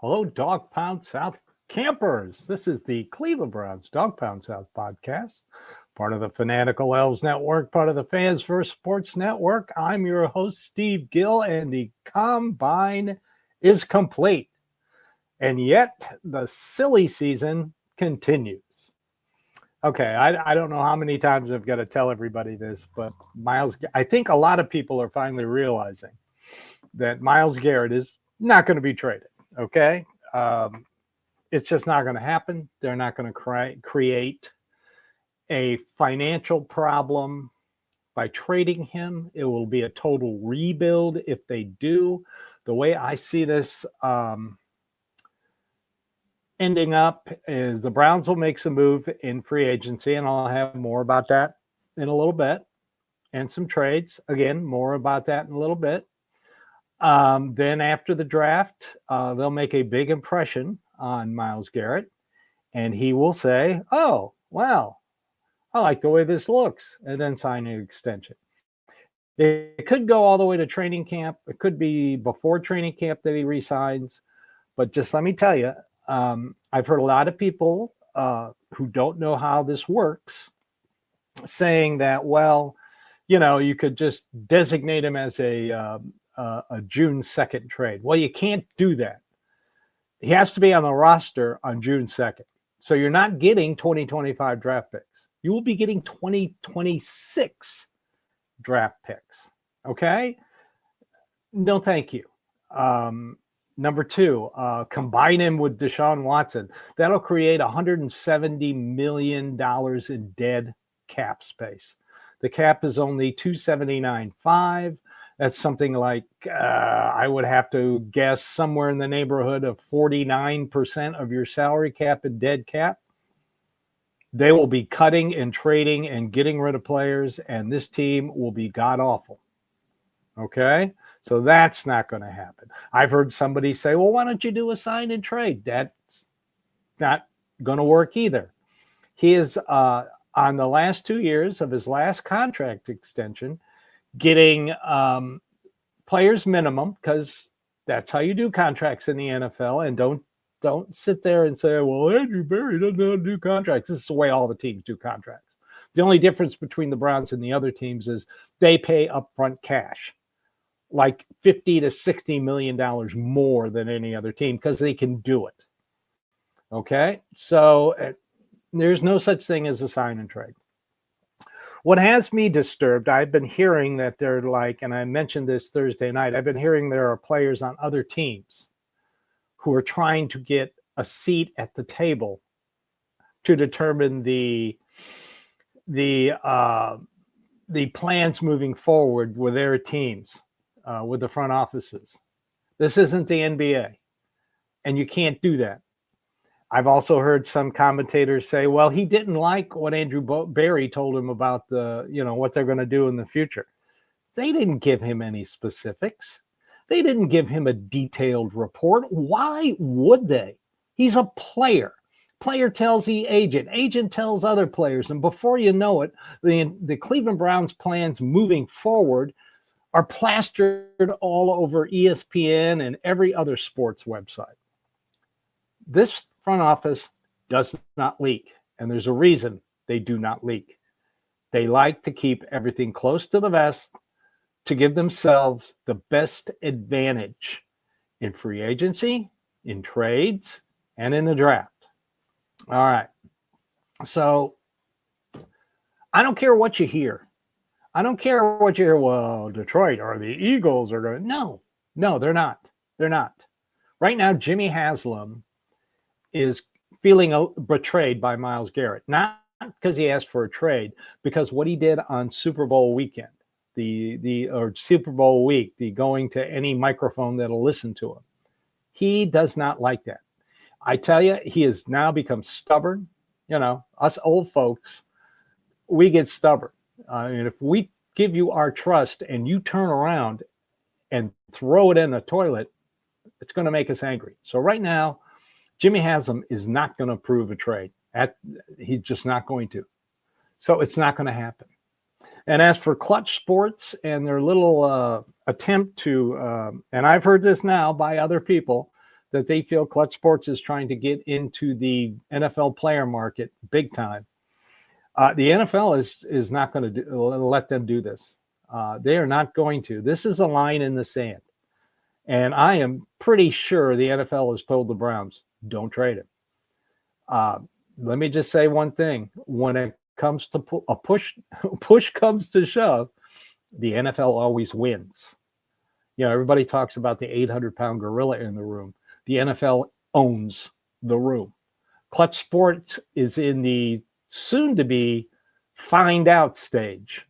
Hello, Dawgpound South campers. This is the Cleveland Browns Dawgpound South podcast, part of the Fanatical Elves Network, part of the Fans First Sports Network. I'm your host, Steve Gill, and the combine is complete. And yet the silly season continues. Okay, I don't know how many times I've got to tell everybody this, but I think a lot of people are finally realizing that Myles Garrett is not going to be traded. Okay. It's just not going to happen. They're not going to create a financial problem by trading him. It will be a total rebuild if they do. The way I see this ending up is the Browns will make some move in free agency, and I'll have more about that in a little bit, and some trades. Again, more about that in a little bit. Then after the draft, they'll make a big impression on Myles Garrett, and he will say, oh, wow, I like the way this looks, and then sign an extension. It could go all the way to training camp. It could be before training camp that he resigns. But just let me tell you, I've heard a lot of people who don't know how this works saying that, well, you could just designate him as a June 2nd trade. Well, you can't do that. He has to be on the roster on June 2nd. So you're not getting 2025 draft picks. You will be getting 2026 draft picks. Okay? No, thank you. Number two, combine him with Deshaun Watson. That'll create $170 million in dead cap space. The cap is only $279.5. That's something like, I would have to guess, somewhere in the neighborhood of 49% of your salary cap and dead cap. They will be cutting and trading and getting rid of players, and this team will be god-awful. Okay? So that's not going to happen. I've heard somebody say, well, why don't you do a sign and trade? That's not going to work either. He is on the last 2 years of his last contract extension, getting players minimum, because that's how you do contracts in the NFL. And don't sit there and say, well, Andrew Berry doesn't know how to do contracts. This is the way all the teams do contracts. The only difference between the Browns and the other teams is they pay upfront cash, like $50 to $60 million more than any other team, because they can do it. Okay? So there's no such thing as a sign and trade. What has me disturbed, I've been hearing that they're like, and I mentioned this Thursday night, I've been hearing there are players on other teams who are trying to get a seat at the table to determine the plans moving forward with their teams, with the front offices. This isn't the NBA, and you can't do that. I've also heard some commentators say, well, he didn't like what Andrew Berry told him about what they're going to do in the future. They didn't give him any specifics. They didn't give him a detailed report. Why would they? He's a player. Player tells the agent. Agent tells other players. And before you know it, the Cleveland Browns plans moving forward are plastered all over ESPN and every other sports website. This front office does not leak, and there's a reason they do not leak. They like to keep everything close to the vest to give themselves the best advantage in free agency, in trades, and in the draft. All right. So I don't care what you hear. I don't care what you hear. Well, Detroit or the Eagles are going to. No, they're not. They're not. Right now, Jimmy Haslam is feeling betrayed by Myles Garrett, not because he asked for a trade, because what he did on Super Bowl weekend, or Super Bowl week, the going to any microphone that'll listen to him. He does not like that. I tell you, he has now become stubborn. Us old folks, we get stubborn. And if we give you our trust and you turn around and throw it in the toilet, it's going to make us angry. So right now, Jimmy Haslam is not going to approve a trade. He's just not going to. So it's not going to happen. And as for Clutch Sports and their little attempt to, and I've heard this now by other people, that they feel Clutch Sports is trying to get into the NFL player market big time. The NFL is not going to let them do this. They are not going to. This is a line in the sand. And I am pretty sure the NFL has told the Browns, don't trade him. Let me just say one thing. When it comes to push comes to shove, the NFL always wins. Everybody talks about the 800-pound gorilla in the room. The NFL owns the room. Clutch Sports is in the soon-to-be find-out stage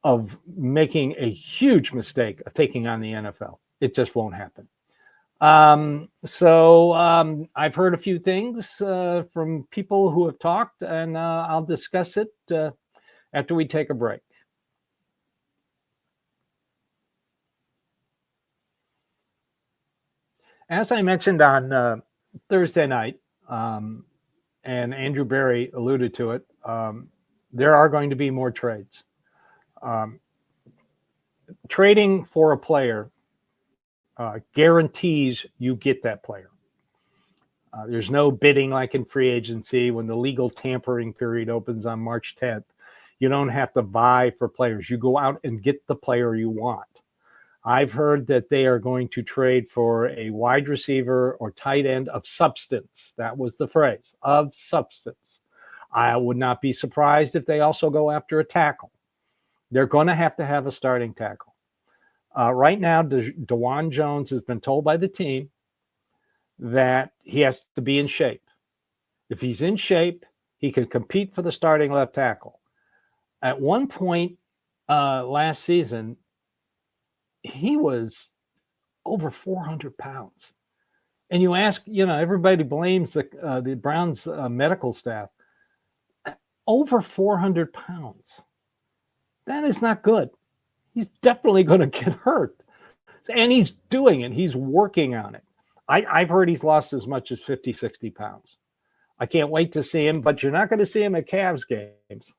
of making a huge mistake of taking on the NFL. It just won't happen. So I've heard a few things from people who have talked, and I'll discuss it after we take a break. As I mentioned on Thursday night, and Andrew Berry alluded to it, there are going to be more trades. Trading for a player guarantees you get that player. There's no bidding like in free agency when the legal tampering period opens on March 10th. You don't have to vie for players. You go out and get the player you want. I've heard that they are going to trade for a wide receiver or tight end of substance. That was the phrase, of substance. I would not be surprised if they also go after a tackle. They're going to have a starting tackle. Right now, Dawgpound Jones has been told by the team that he has to be in shape. If he's in shape, he can compete for the starting left tackle. At one point last season, he was over 400 pounds. And you ask, everybody blames the Browns medical staff. Over 400 pounds. That is not good. He's definitely going to get hurt. And he's doing it. He's working on it. I've heard he's lost as much as 50, 60 pounds. I can't wait to see him, but you're not going to see him at Cavs games.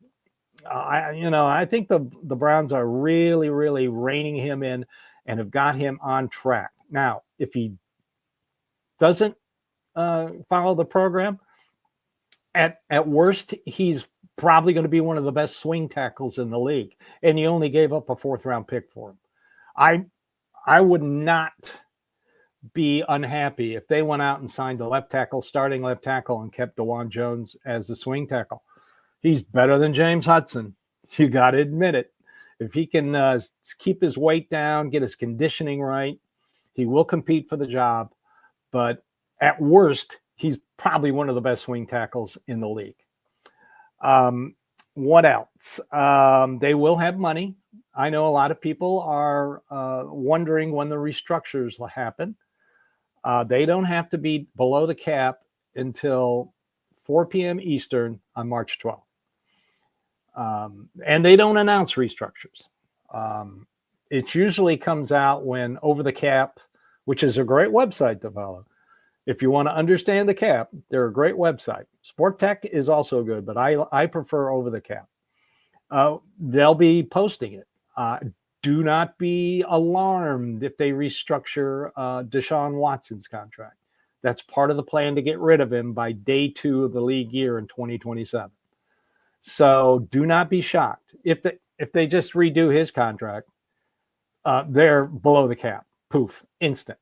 I think the Browns are really, really reining him in and have got him on track. Now, if he doesn't follow the program, at worst, he's probably going to be one of the best swing tackles in the league. And you only gave up a 4th-round pick for him. I would not be unhappy if they went out and signed a starting left tackle, and kept Dawgpound Jones as the swing tackle. He's better than James Hudson. You got to admit it. If he can keep his weight down, get his conditioning right, he will compete for the job. But at worst, he's probably one of the best swing tackles in the league. What else? They will have money. I know a lot of people are wondering when the restructures will happen. They don't have to be below the cap until 4 p.m. Eastern on March 12th. And they don't announce restructures. It usually comes out when Over the Cap, which is a great website to follow. If you want to understand the cap, they're a great website. Sport Tech is also good, but I prefer Over the Cap. They'll be posting it. Do not be alarmed if they restructure Deshaun Watson's contract. That's part of the plan to get rid of him by day 2 of the league year in 2027. So do not be shocked. If they just redo his contract, they're below the cap. Poof, instant.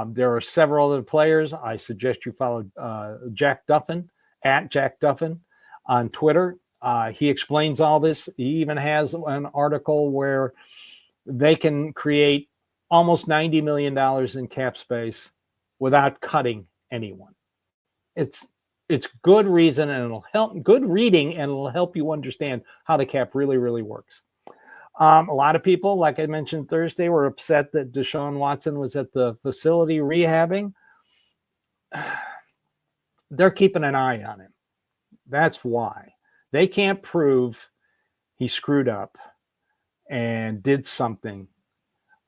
There are several other players. I suggest you follow Jack Duffin, at Jack Duffin on Twitter. He explains all this. He even has an article where they can create almost $90 million in cap space without cutting anyone. It's good reason, and it'll help, good reading, and it'll help you understand how the cap really, really works. A lot of people, like I mentioned Thursday, were upset that Deshaun Watson was at the facility rehabbing. They're keeping an eye on him. That's why. They can't prove he screwed up and did something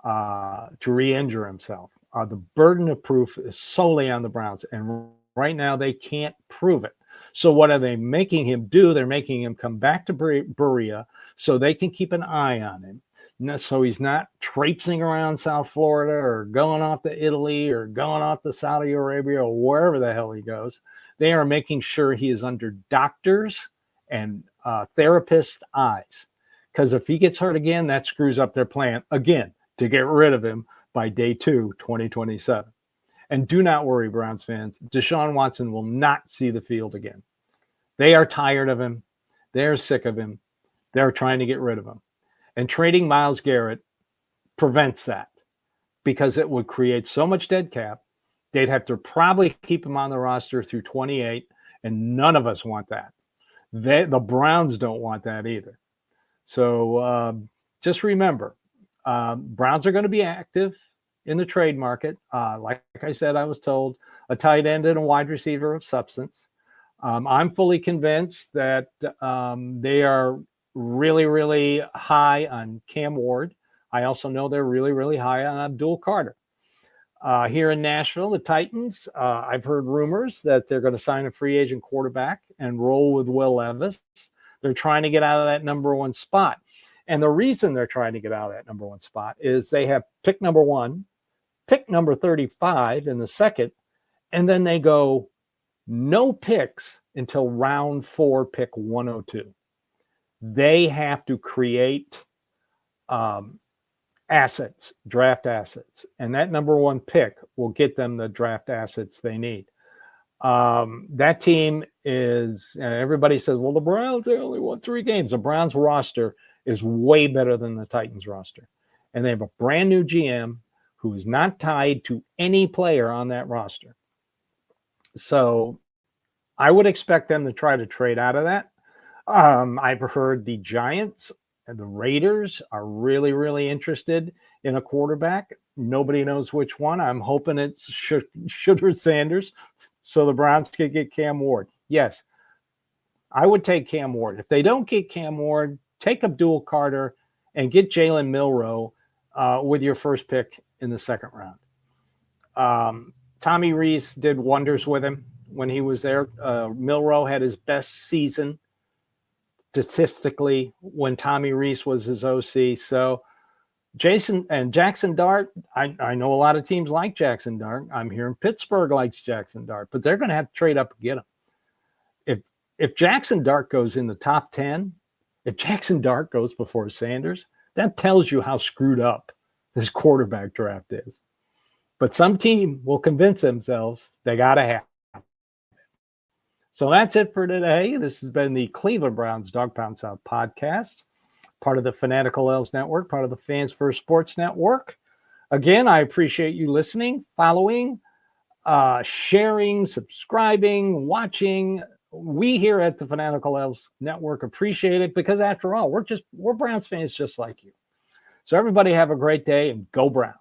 to re-injure himself. The burden of proof is solely on the Browns, and right now they can't prove it. So what are they making him do? They're making him come back to Berea so they can keep an eye on him, So he's not traipsing around South Florida or going off to Italy or going off to Saudi Arabia or wherever the hell he goes. They are making sure he is under doctors and therapist eyes. Because if he gets hurt again, that screws up their plan again to get rid of him by day 2, 2027. And do not worry, Browns fans. Deshaun Watson will not see the field again. They are tired of him. They're sick of him. They're trying to get rid of him. And trading Myles Garrett prevents that because it would create so much dead cap. They'd have to probably keep him on the roster through 28, and none of us want that. The Browns don't want that either. So just remember, Browns are going to be active in the trade market. Like I said, I was told a tight end and a wide receiver of substance. I'm fully convinced that they are really, really high on Cam Ward. I also know they're really, really high on Abdul Carter. Here in Nashville, the Titans, I've heard rumors that they're going to sign a free agent quarterback and roll with Will Levis. They're trying to get out of that number 1 spot. And the reason they're trying to get out of that number 1 spot is they have pick number 1, pick number 35 in the second, and then they go no picks until round 4, pick 102. They have to create assets, draft assets, and that number 1 pick will get them the draft assets they need. That team is, everybody says, well, the Browns, they only won 3 games. The Browns roster is way better than the Titans roster. And they have a brand new GM who is not tied to any player on that roster. So I would expect them to try to trade out of that. I've heard the Giants and the Raiders are really, really interested in a quarterback. Nobody knows which one. I'm hoping it's Shooter Sanders so the Browns could get Cam Ward. Yes, I would take Cam Ward. If they don't get Cam Ward, take Abdul Carter and get Jalen Milroe with your first pick in the second round. Tommy Rees did wonders with him when he was there. Milroe had his best season statistically when Tommy Rees was his OC. So Jackson Dart, I know a lot of teams like Jackson Dart. I'm hearing Pittsburgh likes Jackson Dart, but they're going to have to trade up and get him. If Jackson Dart goes in the top 10, if Jackson Dart goes before Sanders, that tells you how screwed up this quarterback draft is. But some team will convince themselves they got to have it. So that's it for today. This has been the Cleveland Browns Dawgpound South podcast, part of the Fanatical Elves Network, part of the Fans First Sports Network. Again, I appreciate you listening, following, sharing, subscribing, watching. We here at the Fanatical Elves Network appreciate it because, after all, we're Browns fans just like you. So everybody have a great day and go Browns.